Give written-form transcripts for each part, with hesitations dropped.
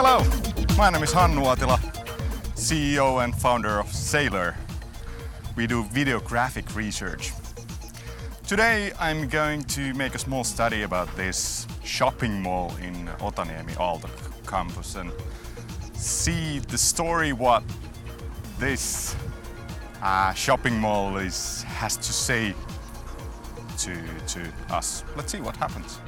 Hello, my name is Hannu, CEO and founder of Sailor. We do videographic research. Today I'm going to make a small study about this shopping mall in Otaniemi Aalto campus and see the story what this shopping mall has to say to us. Let's see what happens.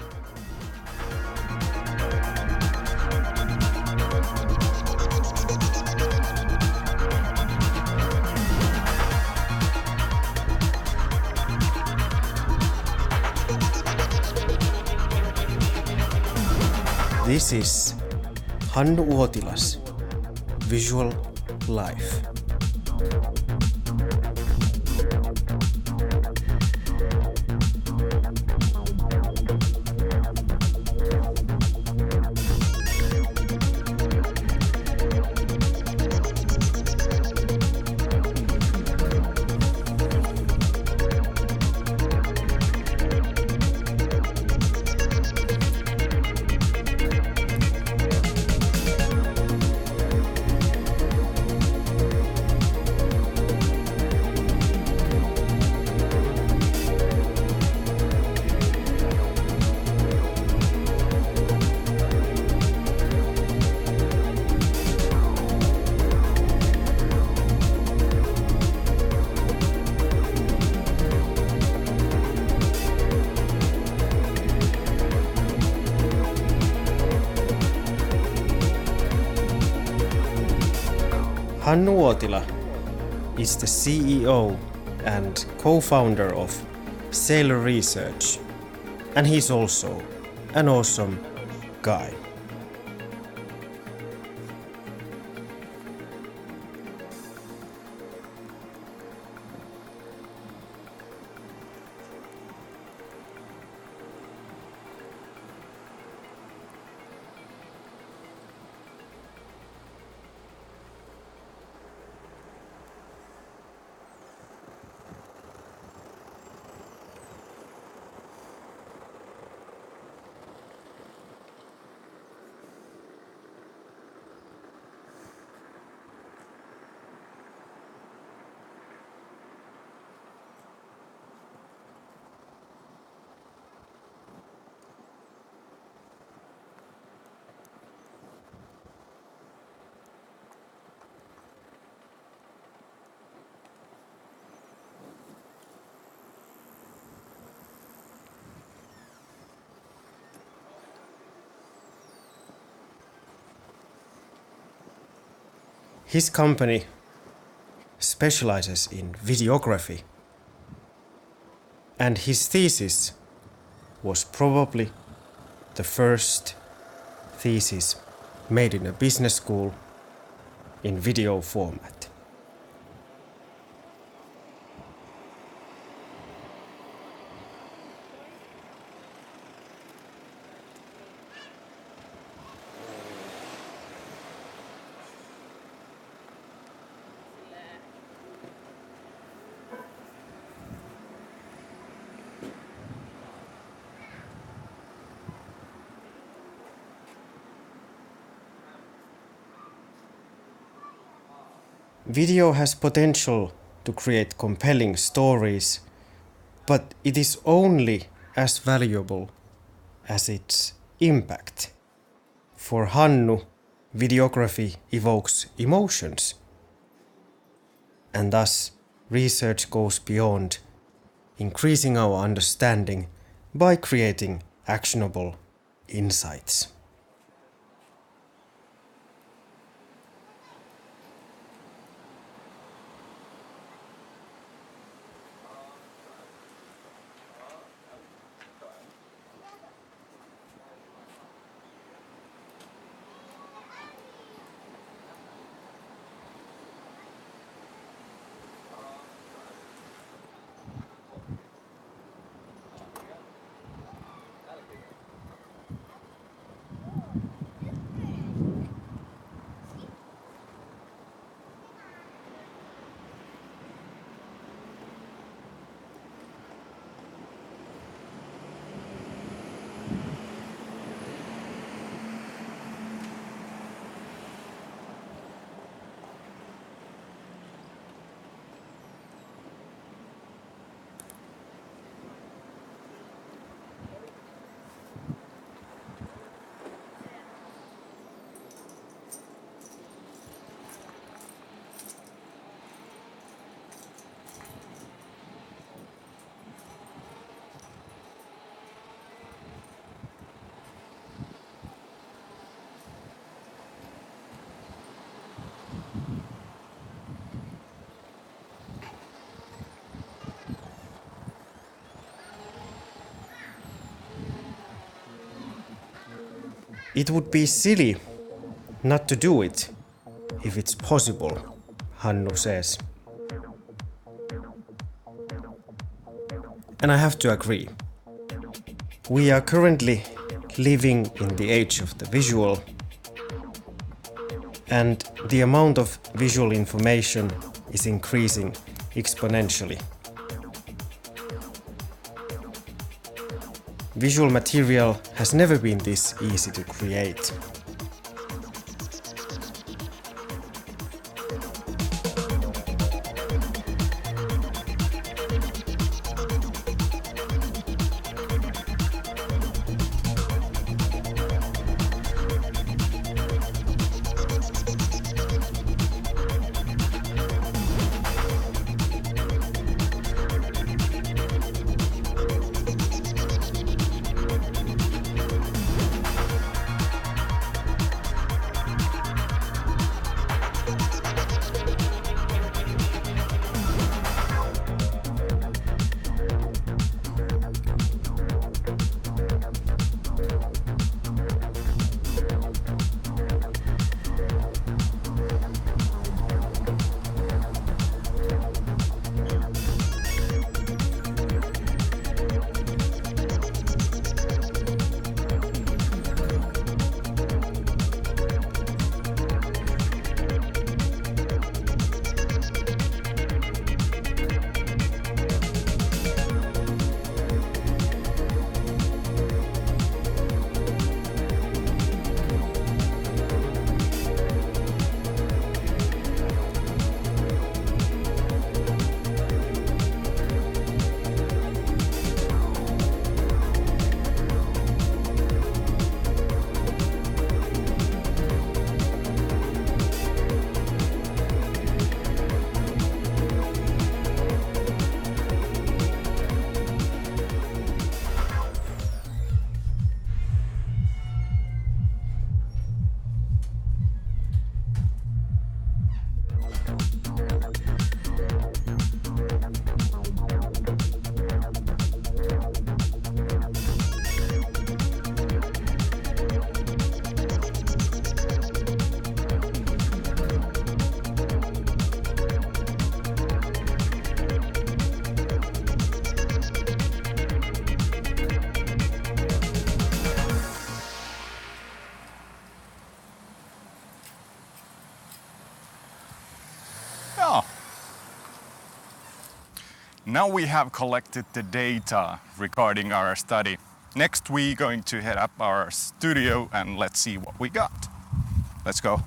This is Hannu's visual life. Hannu is the CEO and co-founder of Sailor Research, and he's also an awesome guy. His company specializes in videography, and his thesis was probably the first thesis made in a business school in video format. Video has potential to create compelling stories, but it is only as valuable as its impact. For Hannu, videography evokes emotions, and thus research goes beyond increasing our understanding by creating actionable insights. It would be silly not to do it if it's possible, Hannu says. And I have to agree. We are currently living in the age of the visual, and the amount of visual information is increasing exponentially. Visual material has never been this easy to create. Now we have collected the data regarding our study. Next we're going to head up our studio and let's see what we got. Let's go.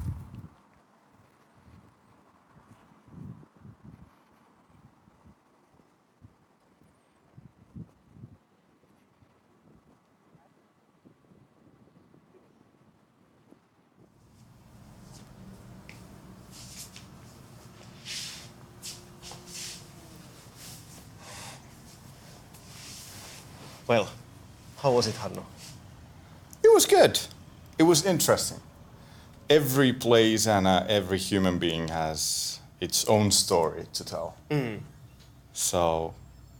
Well, how was it, Hannu? It was good. It was interesting. Every place and every human being has its own story to tell. So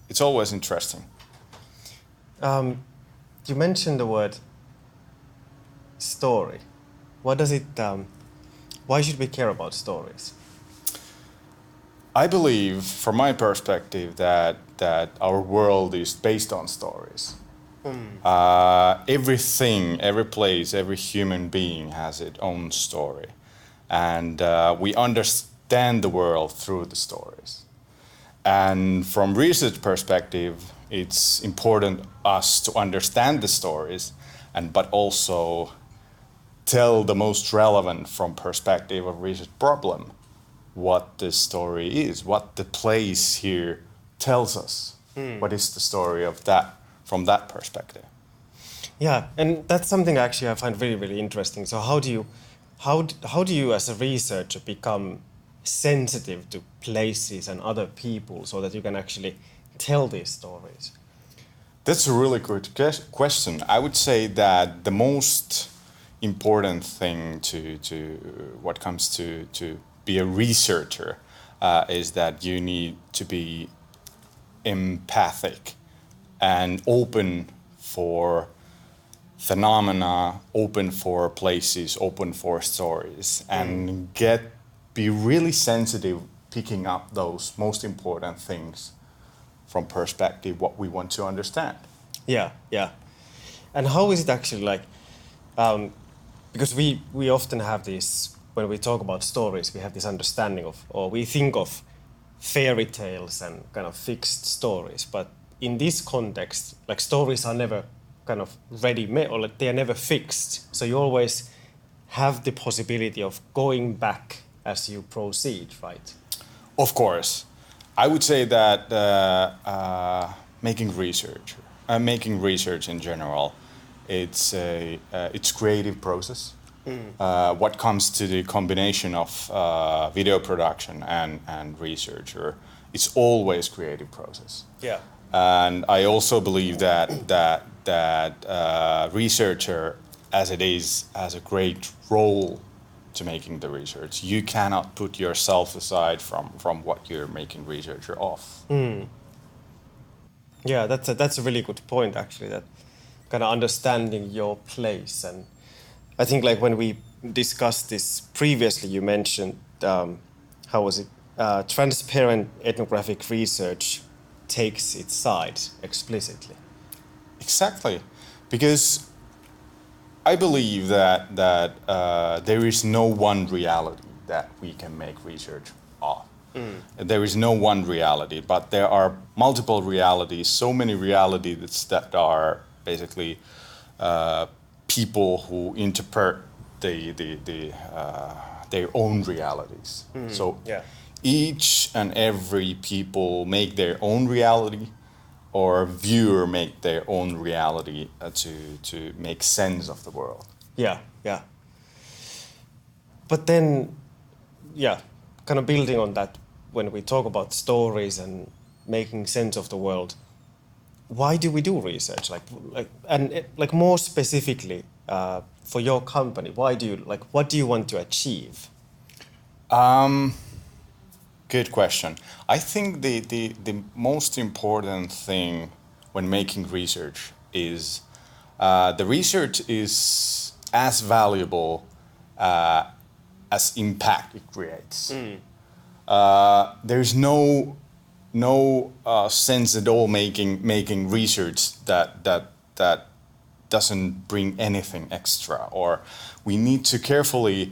it's always interesting. You mentioned the word story. What does it? Why should we care about stories? I believe, from my perspective, that our world is based on stories. Everything, every place, every human being has its own story. And we understand the world through the stories. And from research perspective, it's important us to understand the stories, but also tell the most relevant from perspective of research problem what the story is, what the place here tells us. What is the story of that from that perspective? Yeah, and that's something actually I find really, really interesting. So how do you as a researcher become sensitive to places and other people so that you can actually tell these stories? That's a really good question. I would say that the most important thing to what comes to be a researcher is that you need to be empathic and open for phenomena, open for places, open for stories, and be really sensitive, picking up those most important things from perspective what we want to understand. Yeah, yeah. And how is it actually like? Because we often have this when we talk about stories, we have this understanding of, or we think of fairy tales and kind of fixed stories. But in this context, like stories are never kind of ready-made, or like they are never fixed. So you always have the possibility of going back as you proceed, right? Of course. I would say that making research in general, it's creative process. What comes to the combination of video production and research, or it's always creative process. Yeah. And I also believe that researcher, as it is, has a great role to making the research. You cannot put yourself aside from what you're making research of. Yeah, that's a really good point actually. That kind of understanding your place, and I think like when we discussed this previously, you mentioned how was it? Transparent ethnographic research takes its side explicitly. Exactly, because I believe that there is no one reality that we can make research of. There is no one reality, but there are multiple realities, so many realities that are basically people who interpret their own realities. So each and every people make their own reality, or viewer make their own reality to make sense of the world. Yeah, yeah. But then, yeah, kind of building on that, when we talk about stories and making sense of the world, why do we do research? Like more specifically, for your company, what do you want to achieve? Good question. I think the most important thing when making research is the research is as valuable as impact it creates. There's no sense at all making research that doesn't bring anything extra, or we need to carefully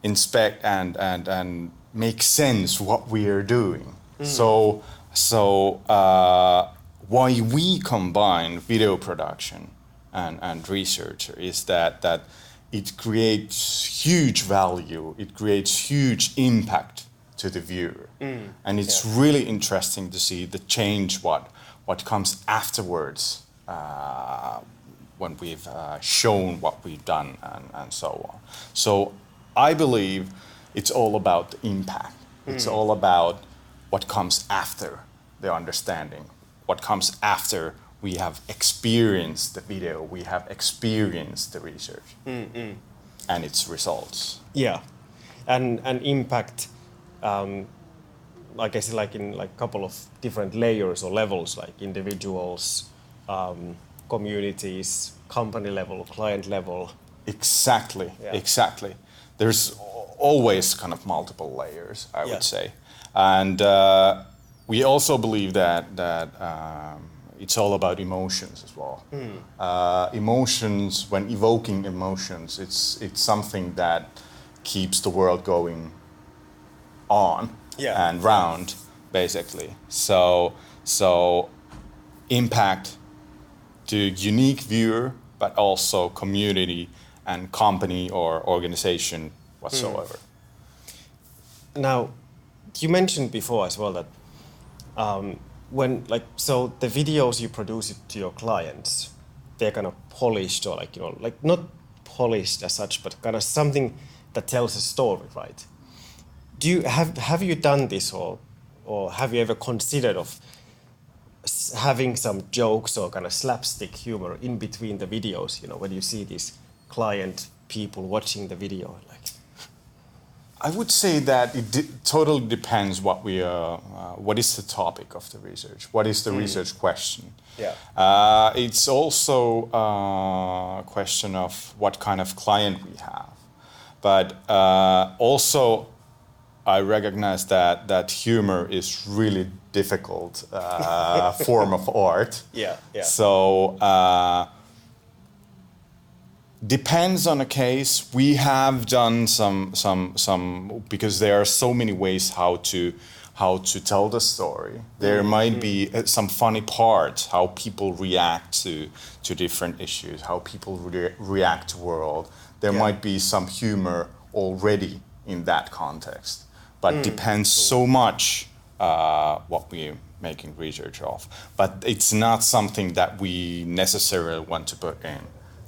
inspect and make sense what we are doing. So why we combine video production and research is that it creates huge value, it creates huge impact to the viewer. And it's really interesting to see the change what comes afterwards when we've shown what we've done and so on. So I believe it's all about the impact. It's all about what comes after the understanding, what comes after we have experienced the video, we have experienced the research and its results. Yeah, and impact, like I said, like in like couple of different layers or levels, like individuals, communities, company level, client level. Exactly, exactly. There's always kind of multiple layers, I would say. And we also believe that it's all about emotions as well. Emotions, when evoking emotions, it's something that keeps the world going on and round, basically. So impact to unique viewer, but also community and company or organization whatsoever. Now, you mentioned before as well that so the videos you produce to your clients, they're kind of polished, or like not polished as such, but kind of something that tells a story, right? Have you done this, or have you ever considered of having some jokes or kind of slapstick humor in between the videos? When you see these client people watching the video, like. I would say that it totally depends what is the topic of the research, what is the research question. Yeah. It's also a question of what kind of client we have, but also I recognize that humor is really difficult form of art. Yeah. So. Depends on a case. We have done some because there are so many ways how to tell the story. There might be some funny parts, how people react to different issues, how people react to world. There might be some humor already in that context, but depends so much what we're making research of. But it's not something that we necessarily want to put in.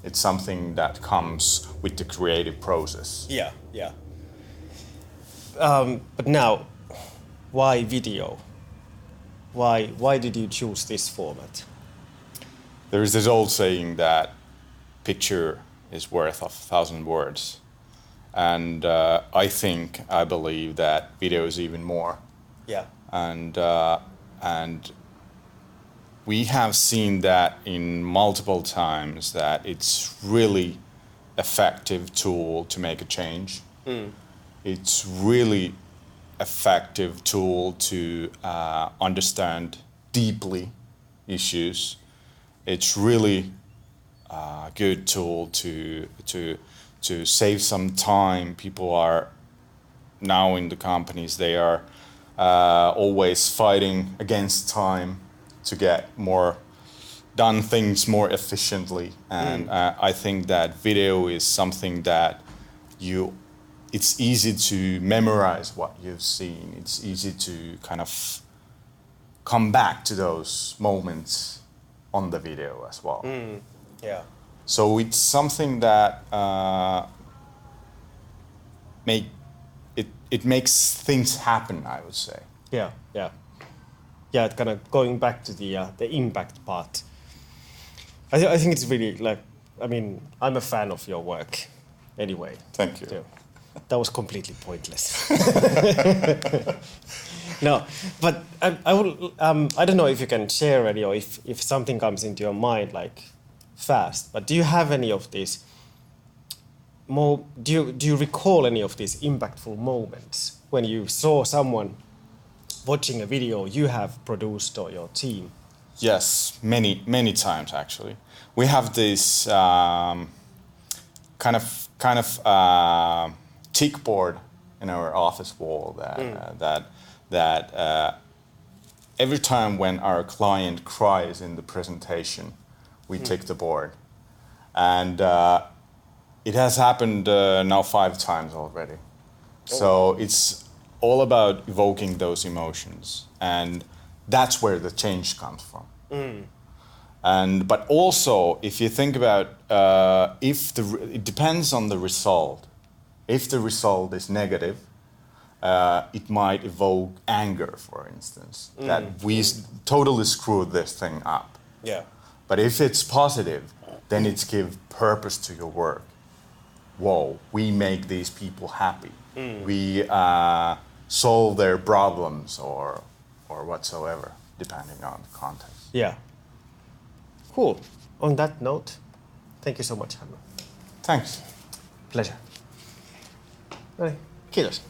It's something that comes with the creative process. Yeah. But now, why video? Why did you choose this format? There is this old saying that picture is worth 1,000 words. And I believe that video is even more. Yeah. And we have seen that in multiple times that it's really effective tool to make a change. It's really effective tool to understand deeply issues. It's really a good tool to save some time. People are now in the companies, they are always fighting against time to get done things more efficiently, and I think that video is something that it's easy to memorize what you've seen. It's easy to kind of come back to those moments on the video as well. Yeah. So it's something that it makes things happen, I would say. Yeah, kind of going back to the impact part. I think it's really I'm a fan of your work anyway. Thank you. Yeah. That was completely pointless. No, but I will. I don't know if you can share any, or if something comes into your mind like fast. But do you have any of these? Do you recall any of these impactful moments when you saw someone watching a video you have produced or your team? Yes, many times actually. We have this kind of tick board in our office wall that every time when our client cries in the presentation, we tick the board, and it has happened now 5 times already. So it's all about evoking those emotions, and that's where the change comes from. But also, if you think about it depends on the result. If the result is negative, it might evoke anger, for instance, that we totally screwed this thing up. Yeah. But if it's positive, then it's give purpose to your work. Whoa, we make these people happy. We solve their problems or whatsoever, depending on the context. Yeah. Cool. On that note, thank you so much, Hannu. Thanks. Pleasure. No niin, kiitos.